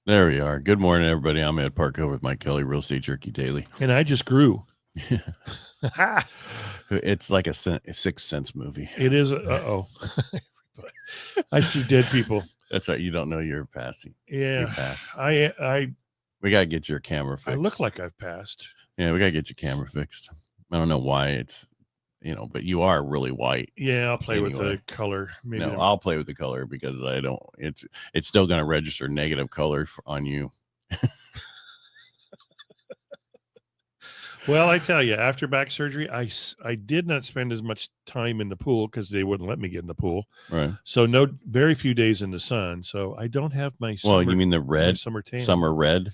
There we are. Good morning, everybody. I'm Ed Parcaut with Mike Kelly, Real Estate Jerky Daily. And I just grew. It's like a 6 Sense movie. It is. I see dead people. That's right. You don't know you're passing. Yeah. I we got to get your camera fixed. I look like I've passed. Yeah, we got to get your camera fixed. I don't know why it's, but you are really white. Yeah, I'll play with the color. Maybe I'll play with the color because I don't. It's still going to register negative color on you. Well, I tell you, after back surgery, I did not spend as much time in the pool because they wouldn't let me get in the pool. Right. So very few days in the sun. So I don't have my summer. Well, you mean the red summer tan? Summer red.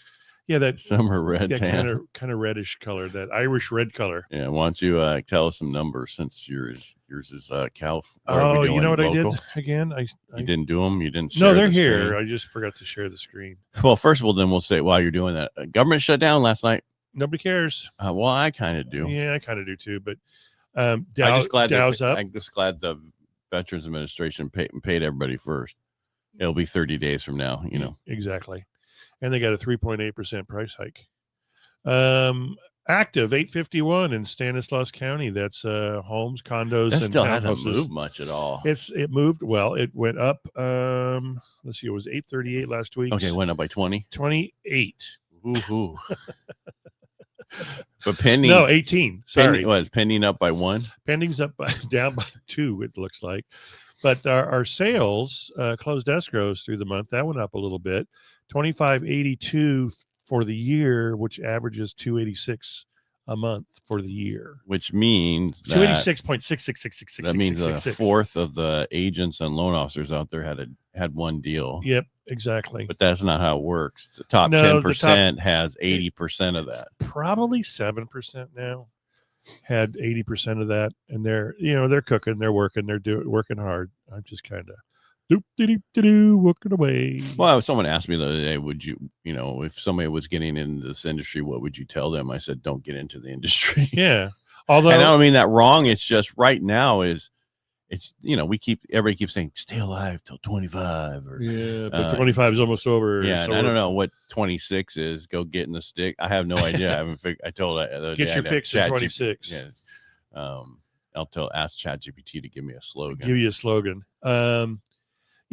Yeah, that summer red tan, kind of reddish color, that Irish red color. Yeah, why don't you tell us some numbers since yours is Cal? Oh, you know what local? I did again? You didn't do them. You didn't. No, they're here. Screen. I just forgot to share the screen. Well, first of all, then we'll say while you're doing that, government shut down last night. Nobody cares. Well, I kind of do. Yeah, I kind of do too. But I'm just glad the Veterans Administration paid everybody first. It'll be 30 days from now. Exactly. And they got a 3.8% price hike. Active 851 in Stanislaus County. That's homes, condos, that and still townhouses. Hasn't moved much at all. It moved well. It went up. Let's see. It was 838 last week. Okay, went up by 20. 28. Ooh. But pending. No, 18. Sorry, was pending up by 1. Pending's down by 2. It looks like. But our sales, closed escrows through the month, that went up a little bit. 2582 for the year, which averages 286 a month for the year. Which means 286.66666. That means a fourth of the agents and loan officers out there had one deal. Yep, exactly. But that's not how it works. The top 10% has 80% of that. Probably 7% now had 80% of that, and they're cooking, they're working, working hard. I'm just kind of working away. Well, someone asked me the other day, would you, if somebody was getting into this industry, what would you tell them? I said, don't get into the industry. Yeah. Although, and I don't mean that wrong. It's just right now everybody keeps saying stay alive till 25 but 25 is almost over. Yeah. And I don't know what 26 is. Go get in the stick. I have no idea. I haven't figured. I told that get your fix at 26. Yeah. Ask ChatGPT to give me a slogan. Give you a slogan.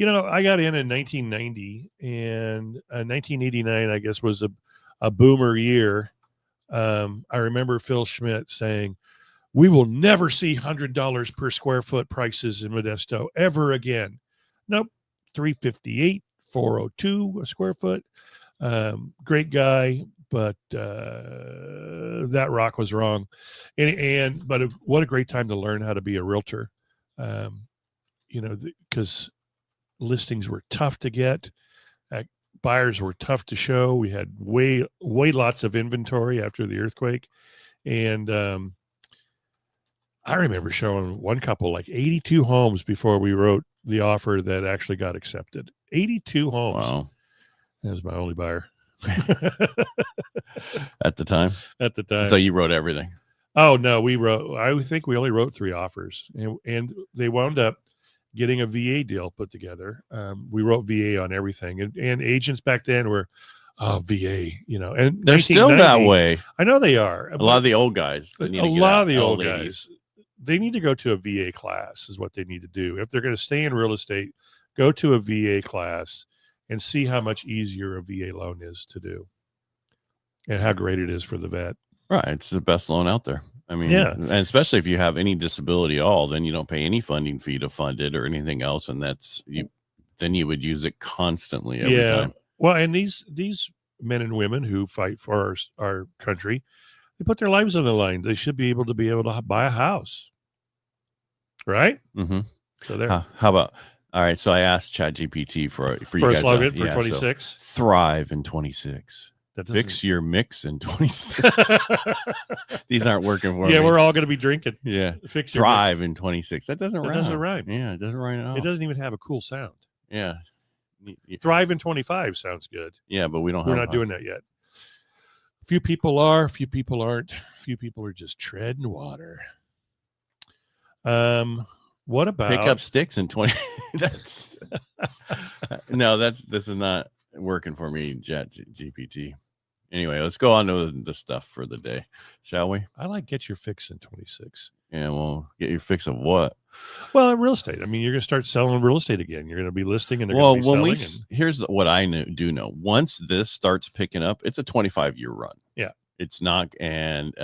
I got in 1990, and 1989, I guess, was a boomer year. I remember Phil Schmidt saying, "We will never see $100 per square foot prices in Modesto ever again." Nope, $358, $402 a square foot. Great guy, but that rock was wrong. But what a great time to learn how to be a realtor. Because listings were tough to get. Buyers were tough to show. We had way lots of inventory after the earthquake. And I remember showing one couple like 82 homes before we wrote the offer that actually got accepted. 82 homes. Wow. That was my only buyer. At the time? At the time. So you wrote everything? Oh, no. I think we only wrote 3 offers. And they wound up getting a VA deal put together. We wrote VA on everything. And agents back then were, VA, and they're still that way. I know they are. A lot of the old guys. They need to go to a VA class is what they need to do. If they're going to stay in real estate, go to a VA class and see how much easier a VA loan is to do and how great it is for the vet. Right. It's the best loan out there. I mean, yeah. And especially if you have any disability at all, then you don't pay any funding fee to fund it or anything else. And then you would use it constantly every time. Well, and these men and women who fight for our country, they put their lives on the line. They should be able to buy a house. Right? Mm-hmm. So there. How about, all right. So I asked ChatGPT for you guys, a slogan for 26. So thrive in 26. Fix your mix in 26. These aren't working for me. Yeah, we're all going to be drinking. Yeah. Thrive in 26. That doesn't rhyme. Doesn't rhyme. Yeah, it doesn't rhyme at all. It doesn't even have a cool sound. Yeah. Thrive in 25 sounds good. Yeah, but we're not doing that yet. Few people are, few people aren't. Few people are just treading water. What about pick up sticks in 20? This is not working for me, GPT. Anyway, let's go on to the stuff for the day, shall we? I like get your fix in 26. And we'll get your fix of what? Well, real estate. I mean, you're going to start selling real estate again. You're going to be listing, and they're going to be when selling. Here's what I do know. Once this starts picking up, it's a 25-year run. Yeah, it's not, and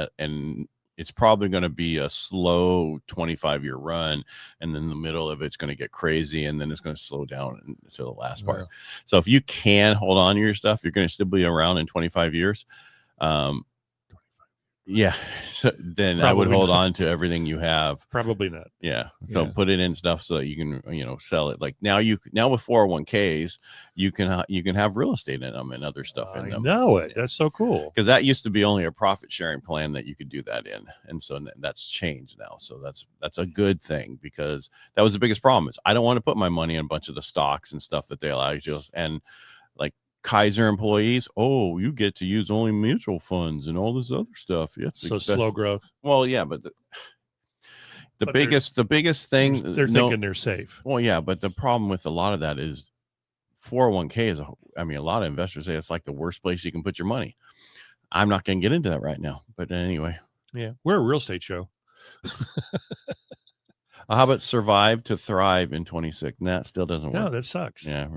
it's probably going to be a slow 25-year run, and then the middle of it's going to get crazy, and then it's going to slow down until the last part. So if you can hold on to your stuff, you're going to still be around in 25 years. Yeah, so then probably I would hold on to everything you have. Probably not. Yeah, so put it in stuff so that you can sell it. Like now with 401ks, you can have real estate in them and other stuff in them. I know it. That's so cool. Because that used to be only a profit sharing plan that you could do that in, and so that's changed now. So that's a good thing, because that was the biggest problem. Is I don't want to put my money in a bunch of the stocks and stuff that they allow you to, and like Kaiser employees, you get to use only mutual funds and all this other stuff. So slow growth. Well, yeah, but the biggest thing, they're thinking they're safe. Well, yeah, but the problem with a lot of that is 401k is, a lot of investors say it's like the worst place you can put your money. I'm not going to get into that right now, but anyway. Yeah, we're a real estate show. How about survive to thrive in 26? And that still doesn't work. No, that sucks. Yeah.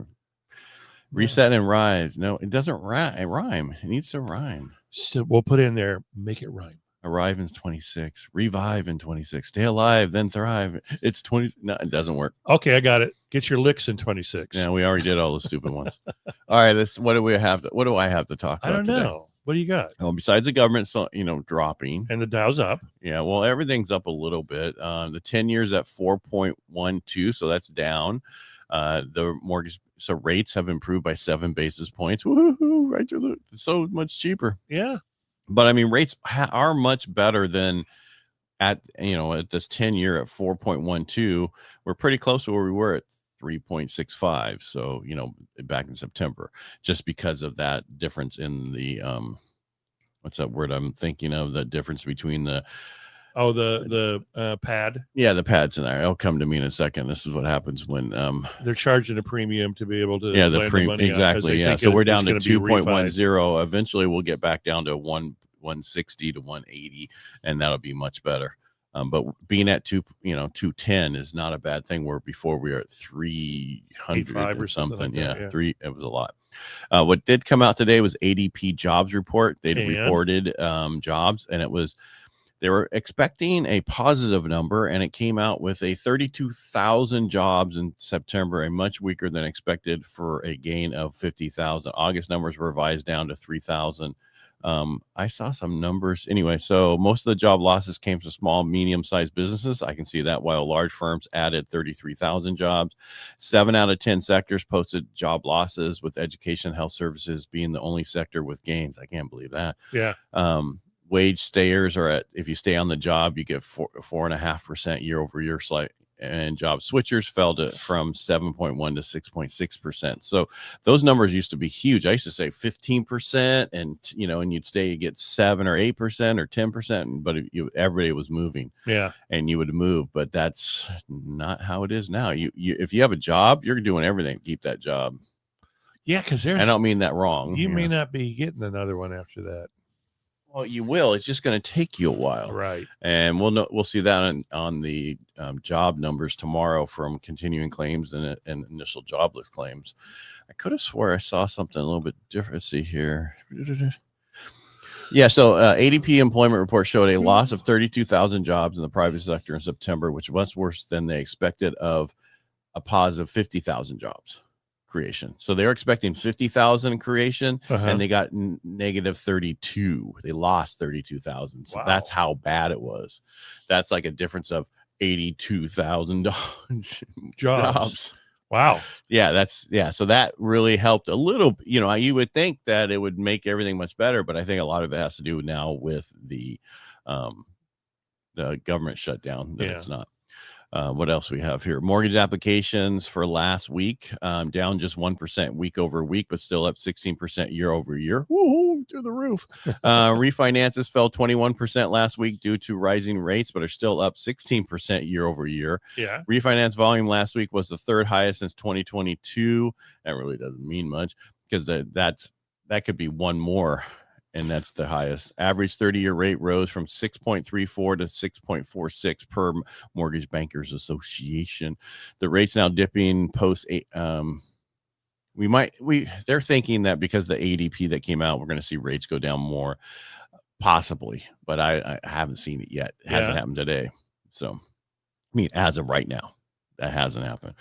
Reset and rise. No, it doesn't rhyme. It needs to rhyme. So we'll put in there, make it rhyme. Arrive in 26. Revive in 26. Stay alive, then thrive. It's 20. No, it doesn't work. Okay, I got it. Get your licks in 26. Yeah, we already did all the stupid ones. All right, what do I have to talk about? I don't today? know. What do you got? Well, besides the government, dropping, and the Dow's up. Yeah, well, everything's up a little bit. The 10 years at 4.12, so that's down. The mortgage rates have improved by 7 basis points. Woohoo! Right, it's so much cheaper. Yeah, but I mean, rates are much better than at this 10-year at 4.12. We're pretty close to where we were at 3.65. So back in September, just because of that difference in the what's that word I'm thinking of? The difference between the pad. Yeah, the pad's in there. It'll come to me in a second. This is what happens when they're charging a premium to be able to the money exactly. Yeah, so we're down to 2.10. Eventually, we'll get back down to 160 to 180, and that'll be much better. But being at 210 is not a bad thing. Where before we were at 300 or something. Like that, yeah, 3. It was a lot. What did come out today was ADP jobs report. They reported jobs, and they were expecting a positive number, and it came out with a 32,000 jobs in September, a much weaker than expected for a gain of 50,000. August numbers were revised down to 3,000. I saw some numbers anyway. So most of the job losses came from small, medium-sized businesses. I can see that, while large firms added 33,000 jobs. 7 out of 10 sectors posted job losses, with education and health services being the only sector with gains. I can't believe that. Yeah. Wage stayers are if you stay on the job, you get 4.5% year over year, and job switchers fell from 7.1 to 6.6%. So those numbers used to be huge. I used to say 15%, and you'd stay, you get 7 or 8% or 10%, but everybody was moving. Yeah, and you would move, but that's not how it is now. You if you have a job, you're doing everything to keep that job. Yeah, because I don't mean that wrong. You may not be getting another one after that. Well, you will. It's just going to take you a while, right? And we'll see that on the job numbers tomorrow from continuing claims and initial jobless claims. I could have swore I saw something a little bit different. Let's see here. Yeah, so ADP employment report showed a loss of 32,000 jobs in the private sector in September, which was worse than they expected, of a positive 50,000 jobs creation. So they were expecting 50,000 creation, and they got negative 32. They lost 32,000. So that's how bad it was. That's like a difference of 82,000 jobs. Wow. Yeah, so that really helped a little. You would think that it would make everything much better, but I think a lot of it has to do now with the government shutdown. It's not. What else we have here? Mortgage applications for last week, down just 1% week over week, but still up 16% year over year. Woohoo, through the roof. Refinances fell 21% last week due to rising rates, but are still up 16% year over year. Yeah. Refinance volume last week was the third highest since 2022. That really doesn't mean much. because that could be one more. And that's the highest. Average 30-year rate rose from 6.34 to 6.46 per Mortgage Bankers Association. The rate's now dipping post. They're thinking that because the ADP that came out, we're going to see rates go down more, possibly. But I haven't seen it yet. It hasn't happened today. So, I mean, as of right now. That hasn't happened.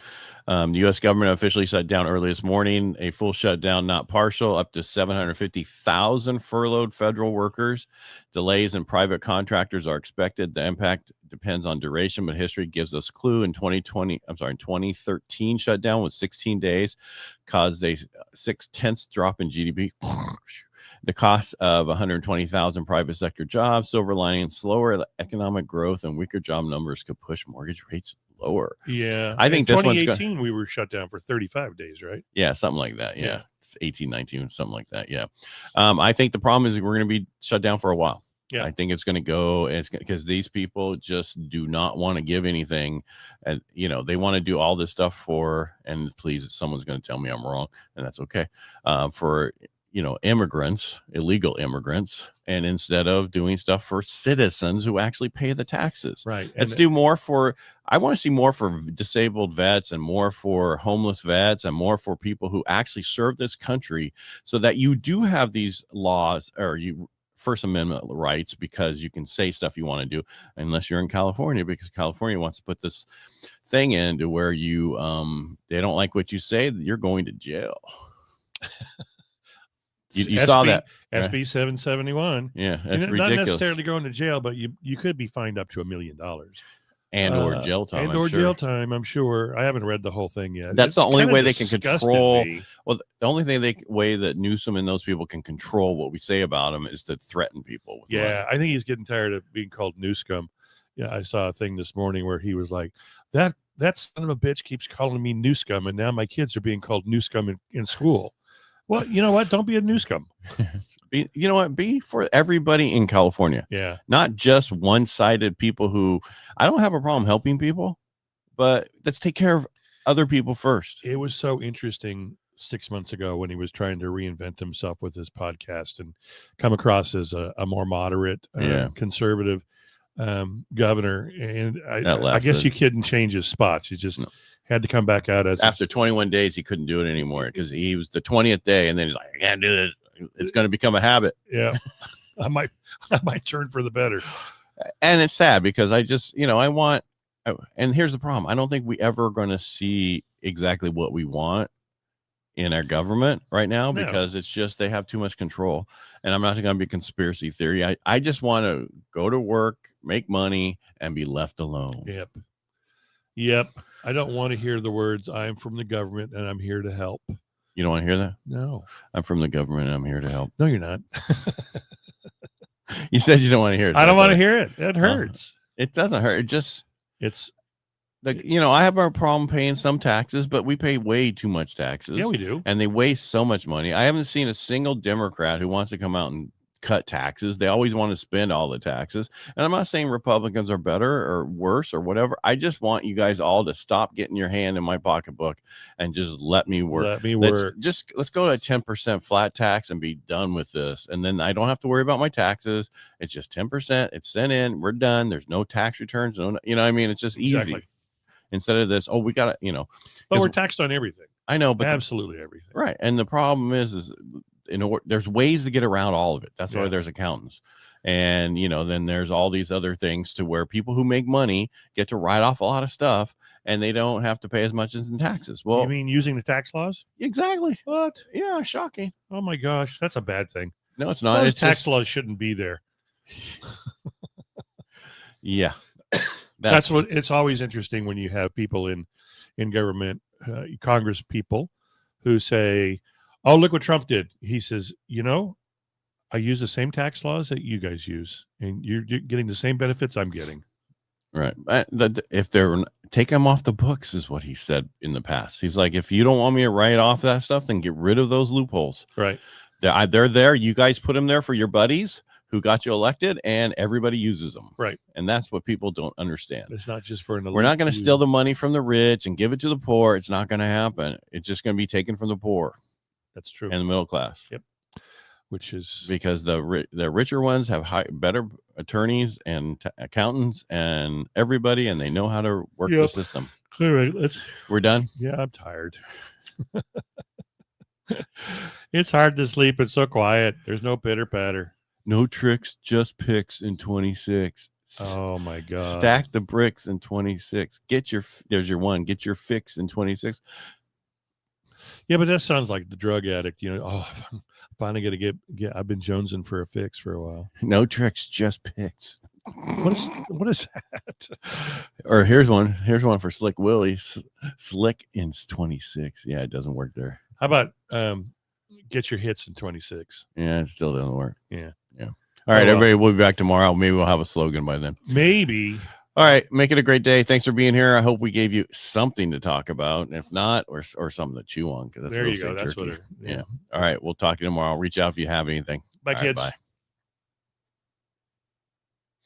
The U.S. government officially shut down early this morning, a full shutdown, not partial, up to 750,000 furloughed federal workers. Delays in private contractors are expected. The impact depends on duration, but history gives us clue. In 2013 shutdown was 16 days, caused a 0.6 drop in GDP. The cost of 120,000 private sector jobs, silver lining, slower economic growth, and weaker job numbers could push mortgage rates lower. Yeah. I think this one's 2018 we were shut down for 35 days, right? Yeah, something like that. Yeah. 18, 19, something like that. Yeah. I think the problem is we're going to be shut down for a while. Yeah. I think it's going to go, it's because these people just do not want to give anything. And, they want to do all this stuff and please, someone's going to tell me I'm wrong, and that's okay. For immigrants, illegal immigrants, and instead of doing stuff for citizens who actually pay the taxes. Right. Let's do more I want to see more for disabled vets and more for homeless vets and more for people who actually serve this country, so that you do have these laws or First Amendment rights, because you can say stuff you want to do, unless you're in California, because California wants to put this thing in to where they don't like what you say, you're going to jail. You saw that SB 771. Yeah, that's ridiculous. Not necessarily going to jail, but you could be fined up to $1 million or jail time. Jail time. I'm sure. I haven't read the whole thing yet. That's the only way they can control. Well, the only way that Newsom and those people can control what we say about him is to threaten people. With money. I think he's getting tired of being called Newscum. Yeah, I saw a thing this morning where he was like, that son of a bitch keeps calling me Newscum, and now my kids are being called Newscum in school. Well, you know what? Don't be a Newscum. You know what? Be for everybody in California. Yeah. Not just one-sided people who, I don't have a problem helping people, but let's take care of other people first. It was so interesting 6 months ago when he was trying to reinvent himself with his podcast and come across as a more moderate, conservative governor. And I guess you couldn't change his spots. You just had to come back out as after 21 days. He couldn't do it anymore because he was the 20th day, and then he's like, I can't do this. It's going to become a habit. Yeah. I might turn for the better. And it's sad because I just, and here's the problem. I don't think we ever going to see exactly what we want in our government right now, because it's just, they have too much control. And I'm not going to be conspiracy theory. I just want to go to work, make money, and be left alone. Yep. I don't want to hear the words, I'm from the government and I'm here to help. You don't want to hear that? No. I'm from the government and I'm here to help. No, you're not. You said you don't want to hear it. I don't want to hear it. It hurts. It doesn't hurt. It's like, I have a problem paying some taxes, but we pay way too much taxes. Yeah, we do. And they waste so much money. I haven't seen a single Democrat who wants to come out and cut taxes. They always want to spend all the taxes. And I'm not saying Republicans are better or worse or whatever. I just want you guys all to stop getting your hand in my pocketbook and just let me work. Let's go to a 10% flat tax and be done with this. And then I don't have to worry about my taxes. It's just 10%. It's sent in. We're done. There's no tax returns. No, what I mean? It's just easy. Exactly. Instead of this, we got to, But we're taxed on everything. I know, but absolutely everything. Right. And the problem is there's ways to get around all of it. That's why there's accountants. And, then there's all these other things to where people who make money get to write off a lot of stuff and they don't have to pay as much as in taxes. Well, you mean using the tax laws? Exactly. What? Yeah. Shocking. Oh my gosh. That's a bad thing. No, it's not. Those tax laws shouldn't be there. Yeah. That's what it's always interesting when you have people in government, Congress people who say, oh, look what Trump did. He says, I use the same tax laws that you guys use, and you're getting the same benefits I'm getting. Right. If they're take them off the books is what he said in the past. He's like, if you don't want me to write off that stuff, then get rid of those loopholes. Right. They're there. You guys put them there for your buddies who got you elected, and everybody uses them. Right. And that's what people don't understand. It's not just for an elite. We're not going to steal the money from the rich and give it to the poor. It's not going to happen. It's just going to be taken from the poor. That's true. And the middle class. Yep. Which is because the richer ones have better attorneys and accountants and everybody, and they know how to work the system. Clearly, we're done. Yeah, I'm tired. It's hard to sleep. It's so quiet. There's no pitter patter. No tricks, just picks in 26. Oh my God. Stack the bricks in 26. There's your one. Get your fix in 26. Yeah, but that sounds like the drug addict. I'm finally going to get. I've been jonesing for a fix for a while. No tricks, just picks. What is that? Or here's one for Slick Willie. Slick in 26. Yeah, it doesn't work there. How about get your hits in 26? Yeah, it still doesn't work. Yeah. All right, everybody, we'll be back tomorrow. Maybe we'll have a slogan by then. Maybe. All right, make it a great day. Thanks for being here. I hope we gave you something to talk about. If not, or something to chew on. Because there you go. That's what. Yeah. All right, we'll talk to you tomorrow. Reach out if you have anything. Bye, kids. Bye.